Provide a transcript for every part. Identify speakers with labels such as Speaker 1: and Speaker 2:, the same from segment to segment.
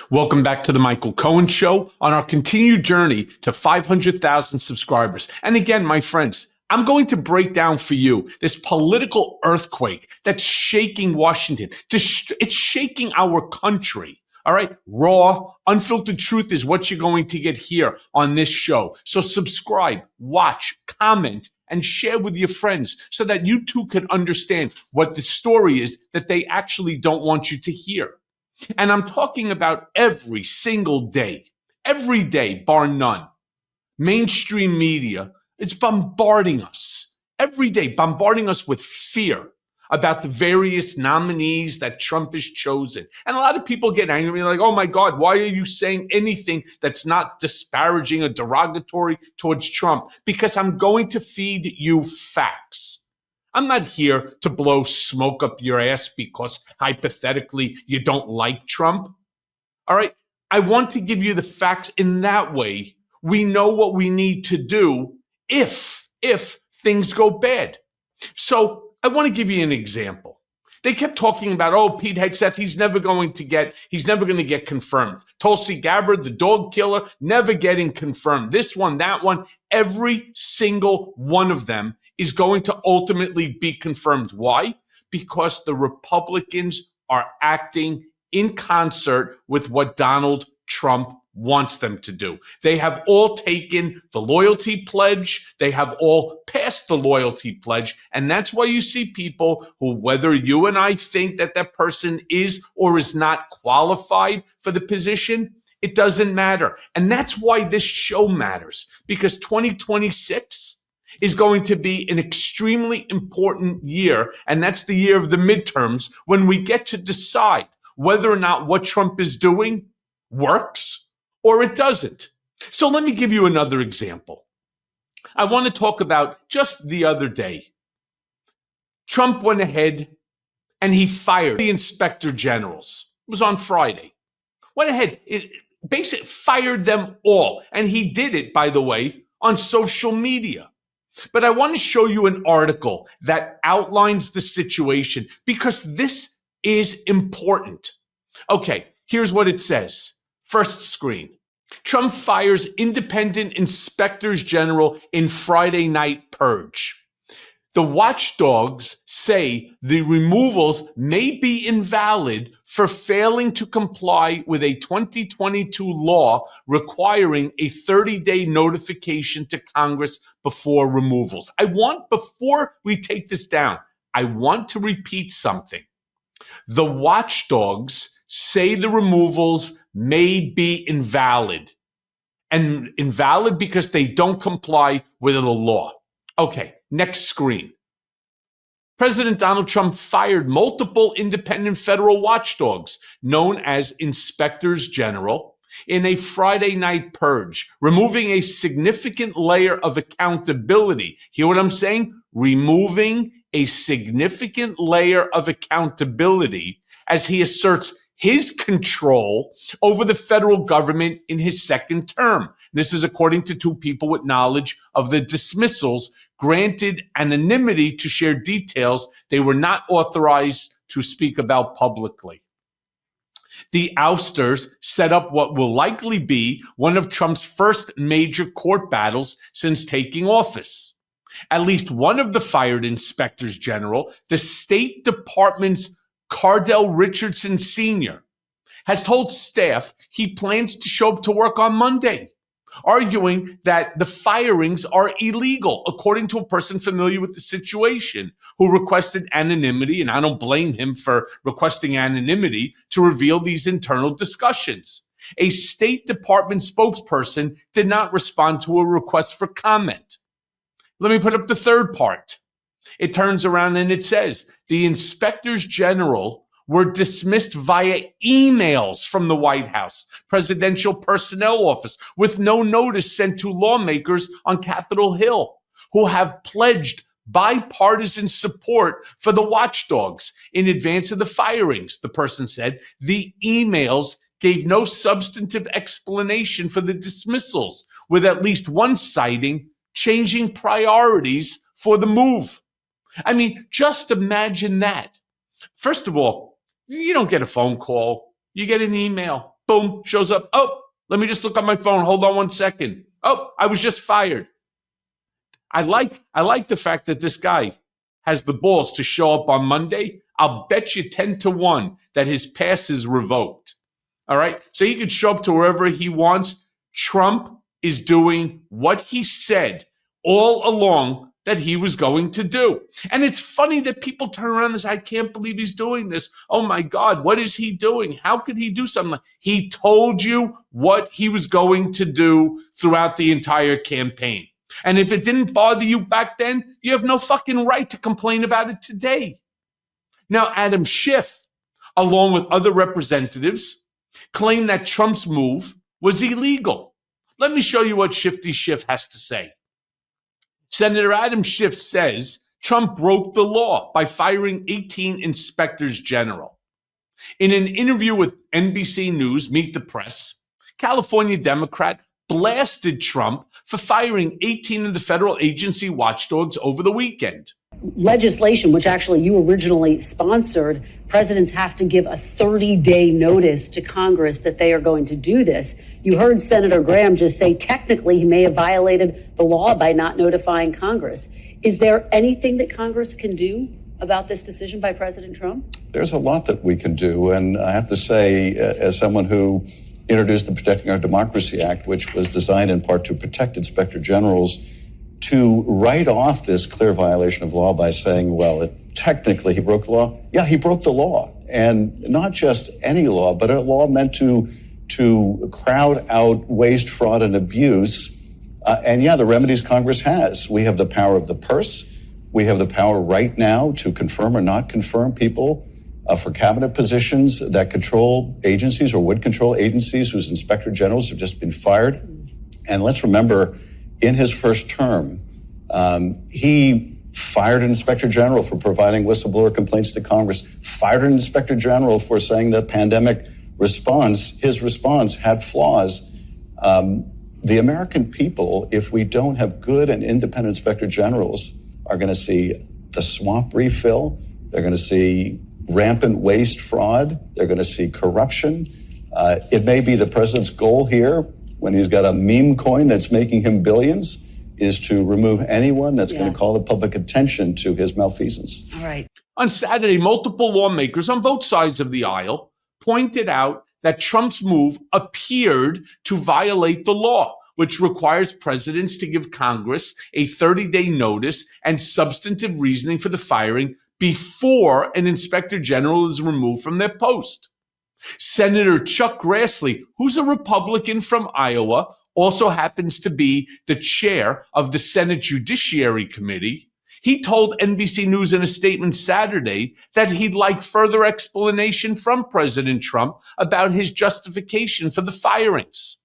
Speaker 1: Welcome back to the Michael Cohen Show on our continued journey to 500,000 subscribers. And again, my friends, I'm going to break down for you this political earthquake that's shaking Washington. It's shaking our country. All right. Raw, unfiltered truth is what you're going to get here on this show. So subscribe, watch, comment, and share with your friends so that you too can understand what the story is that they actually don't want you to hear. And I'm talking about every single day, every day, bar none. Mainstream media is bombarding us every day, bombarding us with fear about the various nominees that Trump has chosen. And a lot of people get angry, like, oh my God, why are you saying anything that's not disparaging or derogatory towards Trump? Because I'm going to feed you facts. I'm not here to blow smoke up your ass because hypothetically you don't like Trump. All right. I want to give you the facts. In that way, we know what we need to do if things go bad. So I want to give you an example. They kept talking about, oh, Pete Hegseth, he's never going to get confirmed. Tulsi Gabbard, the dog killer, never getting confirmed. This one, that one, every single one of them is going to ultimately be confirmed. Why? Because the Republicans are acting in concert with what Donald Trump wants them to do. They have all taken the loyalty pledge. They have all passed the loyalty pledge. And that's why you see people who, whether you and I think that that person is or is not qualified for the position, it doesn't matter. And that's why this show matters, because 2026 is going to be an extremely important year. And that's the year of the midterms, when we get to decide whether or not what Trump is doing works or it doesn't. So let me give you another example. I want to talk about just the other day. Trump went ahead and he fired the inspector generals. It was on Friday. Went ahead, basically fired them all. And he did it, by the way, on social media. But I want to show you an article that outlines the situation because this is important. Okay, here's what it says. First screen. Trump fires independent inspectors general in Friday night purge. The watchdogs say the removals may be invalid for failing to comply with a 2022 law requiring a 30-day notification to Congress before removals. Before we take this down, I want to repeat something. The watchdogs say the removals may be invalid, and invalid because they don't comply with the law. Okay, next screen. President Donald Trump fired multiple independent federal watchdogs known as inspectors general in a Friday night purge, removing a significant layer of accountability. Hear what I'm saying? Removing a significant layer of accountability as he asserts his control over the federal government in his second term. This is according to two people with knowledge of the dismissals, granted anonymity to share details they were not authorized to speak about publicly. The ousters set up what will likely be one of Trump's first major court battles since taking office. At least one of the fired inspectors general, the State Department's Cardell Richardson Sr., has told staff he plans to show up to work on Monday, arguing that the firings are illegal, according to a person familiar with the situation who requested anonymity, and I don't blame him for requesting anonymity to reveal these internal discussions. A State Department spokesperson did not respond to a request for comment. Let me put up the third part. It turns around and it says the inspectors general were dismissed via emails from the White House Presidential Personnel Office with no notice sent to lawmakers on Capitol Hill who have pledged bipartisan support for the watchdogs in advance of the firings, the person said. The emails gave no substantive explanation for the dismissals, with at least one citing changing priorities for the move. I mean, just imagine that. First of all, you don't get a phone call. You get an email. boom, shows up. Oh, let me just look on my phone. Hold on 1 second. Oh, I was just fired. I like the fact that this guy has the balls to show up on Monday. I'll bet you 10-1 that his pass is revoked. All right. So he could show up to wherever he wants. Trump is doing what he said all along that he was going to do. And it's funny that people turn around and say, I can't believe he's doing this. Oh my God, what is he doing? How could he do something like he told you what he was going to do throughout the entire campaign. And if it didn't bother you back then, you have no fucking right to complain about it today. Now, Adam Schiff, along with other representatives, claim that Trump's move was illegal. Let me show you what Shifty Schiff has to say. Senator Adam Schiff says Trump broke the law by firing 18 inspectors general. In an interview with NBC News, Meet the Press, California Democrat blasted Trump for firing 18 of the federal agency watchdogs over the weekend.
Speaker 2: Legislation, which actually you originally sponsored, presidents have to give a 30-day notice to Congress that they are going to do this. You heard Senator Graham just say technically he may have violated the law by not notifying Congress. Is there anything that Congress can do about this decision by President Trump?
Speaker 3: There's a lot that we can do. And I have to say, as someone who introduced the Protecting Our Democracy Act, which was designed in part to protect inspector generals, to write off this clear violation of law by saying, well, technically he broke the law. Yeah, he broke the law. And not just any law, but a law meant to crowd out waste, fraud, and abuse. And yeah, the remedies Congress has. We have the power of the purse. We have the power right now to confirm or not confirm people for cabinet positions that control agencies or would control agencies whose inspector generals have just been fired. And let's remember, in his first term, he fired an inspector general for providing whistleblower complaints to Congress, fired an inspector general for saying the pandemic response, his response had flaws. The American people, if we don't have good and independent inspector generals, are going to see the swamp refill. They're going to see rampant waste, fraud. They're going to see corruption. It may be the president's goal here, when he's got a meme coin that's making him billions, is to remove anyone that's going to call the public attention to his malfeasance.
Speaker 2: All right.
Speaker 1: On Saturday, multiple lawmakers on both sides of the aisle pointed out that Trump's move appeared to violate the law, which requires presidents to give Congress a 30-day notice and substantive reasoning for the firing before an inspector general is removed from their post. Senator Chuck Grassley, who's a Republican from Iowa, also happens to be the chair of the Senate Judiciary Committee. He told NBC News in a statement Saturday that he'd like further explanation from President Trump about his justification for the firings.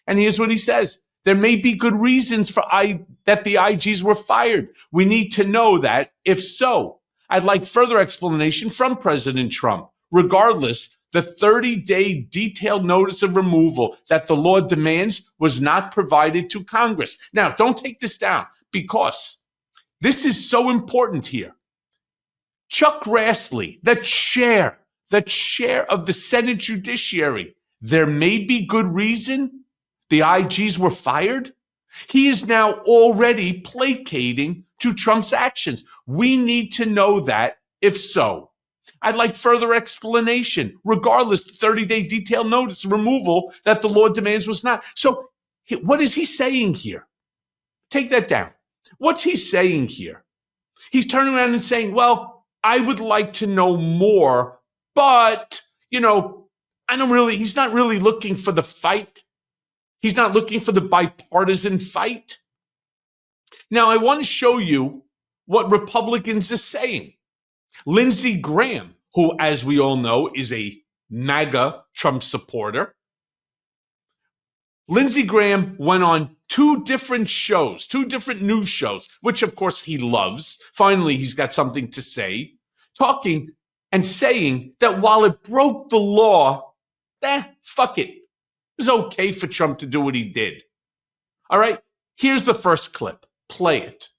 Speaker 1: And here's what he says. There may be good reasons that the IGs were fired. We need to know that. If so, I'd like further explanation from President Trump. Regardless, the 30-day detailed notice of removal that the law demands was not provided to Congress. Now, don't take this down, because this is so important here. Chuck Grassley, the chair of the Senate Judiciary, there may be good reason the IGs were fired. He is now already placating to Trump's actions. We need to know that. If so, I'd like further explanation. Regardless, the 30-day detailed notice of removal that the law demands was not. So what is he saying here? Take that down. What's he saying here? He's turning around and saying, well, I would like to know more, but, he's not really looking for the fight. He's not looking for the bipartisan fight. Now, I want to show you what Republicans are saying. Lindsey Graham, who, as we all know, is a MAGA Trump supporter. Lindsey Graham went on two different news shows, which of course he loves. Finally, he's got something to say, talking and saying that while it broke the law, fuck it. It was okay for Trump to do what he did. All right, here's the first clip. Play it.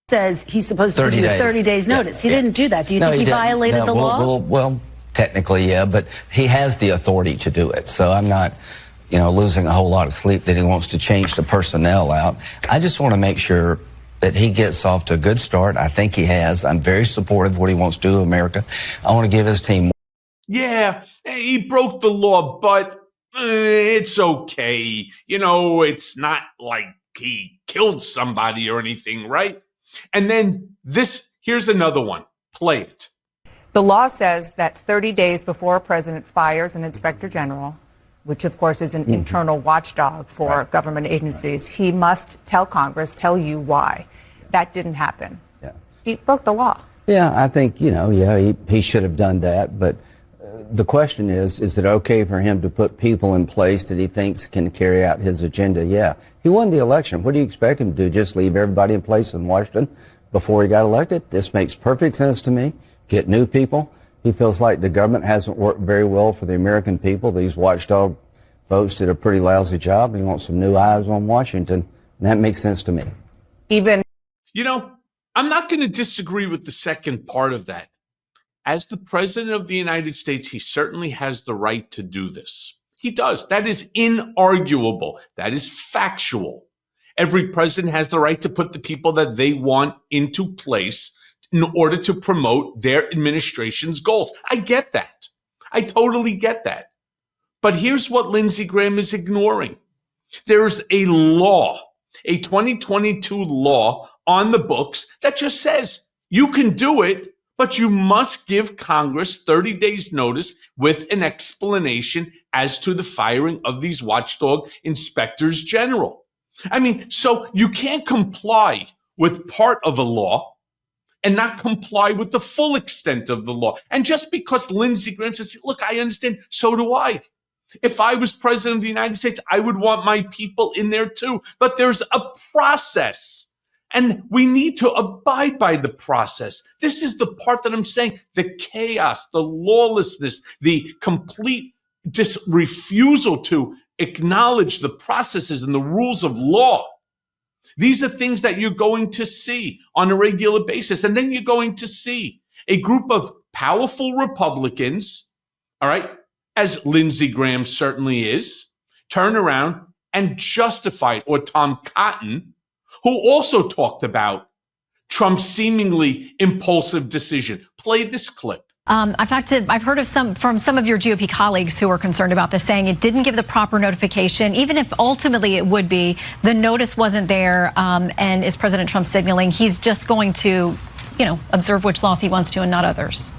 Speaker 2: Says he's supposed to give 30 days notice. He didn't do that. Do you think he violated the law?
Speaker 4: Well, technically, yeah, but he has the authority to do it. So I'm not, losing a whole lot of sleep that he wants to change the personnel out. I just want to make sure that he gets off to a good start. I think he has. I'm very supportive of what he wants to do to America. I want to give his team.
Speaker 1: Yeah, he broke the law, but it's okay. It's not like he killed somebody or anything, right? And then here's another one. Play it.
Speaker 5: The law says that 30 days before a president fires an inspector general, which of course is an internal watchdog for government agencies, he must tell Congress, tell you why. That didn't happen.
Speaker 4: Yeah.
Speaker 5: He broke the law.
Speaker 4: Yeah, I think, he should have done that. But the question is it okay for him to put people in place that he thinks can carry out his agenda? Yeah. He won the election. What do you expect him to do? Just leave everybody in place in Washington before he got elected? This makes perfect sense to me. Get new people. He feels like the government hasn't worked very well for the American people. These watchdog folks did a pretty lousy job. He wants some new eyes on Washington, and that makes sense to me.
Speaker 1: I'm not going to disagree with the second part of that. As the president of the United States, he certainly has the right to do this. He does. That is inarguable. That is factual. Every president has the right to put the people that they want into place in order to promote their administration's goals. I get that. I totally get that. But here's what Lindsey Graham is ignoring. There's a law, a 2022 law on the books that just says you can do it, but you must give Congress 30 days notice with an explanation as to the firing of these watchdog inspectors general. So you can't comply with part of a law and not comply with the full extent of the law. And just because Lindsey Graham says, look, I understand, so do I. If I was president of the United States, I would want my people in there too. But there's a process, and we need to abide by the process. This is the part that I'm saying, the chaos, the lawlessness, the complete refusal to acknowledge the processes and the rules of law. These are things that you're going to see on a regular basis. And then you're going to see a group of powerful Republicans, all right, as Lindsey Graham certainly is, turn around and justify it. Or Tom Cotton, who also talked about Trump's seemingly impulsive decision. Play this clip.
Speaker 6: I've heard from some of your GOP colleagues who are concerned about this, saying it didn't give the proper notification, even if ultimately it would be. The notice wasn't there, and is President Trump signaling he's just going to, observe which laws he wants to and not others?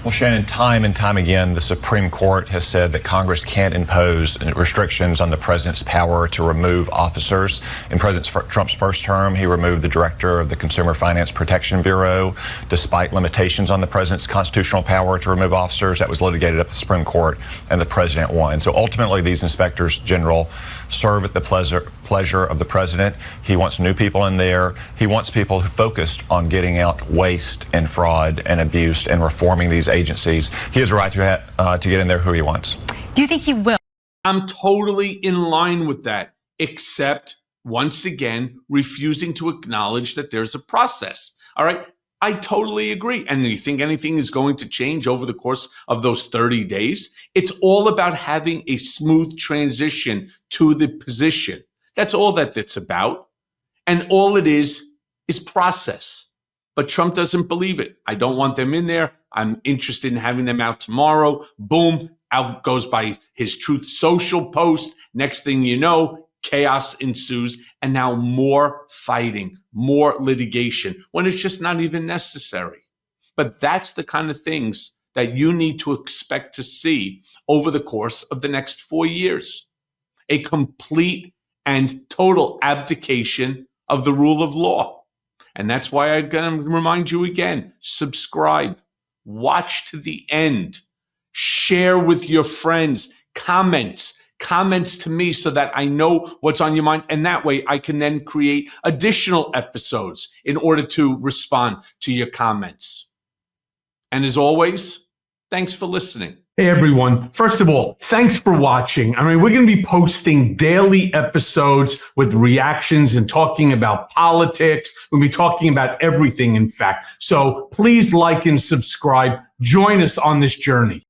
Speaker 7: Well, Shannon, time and time again, the Supreme Court has said that Congress can't impose restrictions on the president's power to remove officers. In President Trump's first term, he removed the director of the Consumer Finance Protection Bureau, despite limitations on the president's constitutional power to remove officers. That was litigated at the Supreme Court, and the president won. So ultimately, these inspectors general serve at the pleasure of the president. He wants new people in there. He wants people who focused on getting out waste and fraud and abuse and reforming these agencies. He has a right to get in there who he wants.
Speaker 6: Do you think he will?
Speaker 1: I'm totally in line with that, except once again, refusing to acknowledge that there's a process. All right. I totally agree. And you think anything is going to change over the course of those 30 days? It's all about having a smooth transition to the position. That's all that it's about. And all it is process. But Trump doesn't believe it. I don't want them in there. I'm interested in having them out tomorrow. Boom, out goes by his Truth Social post. Next thing you know, chaos ensues, and now more fighting, more litigation, when it's just not even necessary. But that's the kind of things that you need to expect to see over the course of the next 4 years. A complete and total abdication of the rule of law. And that's why I'm going to remind you again, subscribe, watch to the end, share with your friends, comments to me so that I know what's on your mind. And that way I can then create additional episodes in order to respond to your comments. And as always, thanks for listening.
Speaker 8: Hey, everyone. First of all, thanks for watching. We're going to be posting daily episodes with reactions and talking about politics. We'll be talking about everything, in fact. So please like and subscribe. Join us on this journey.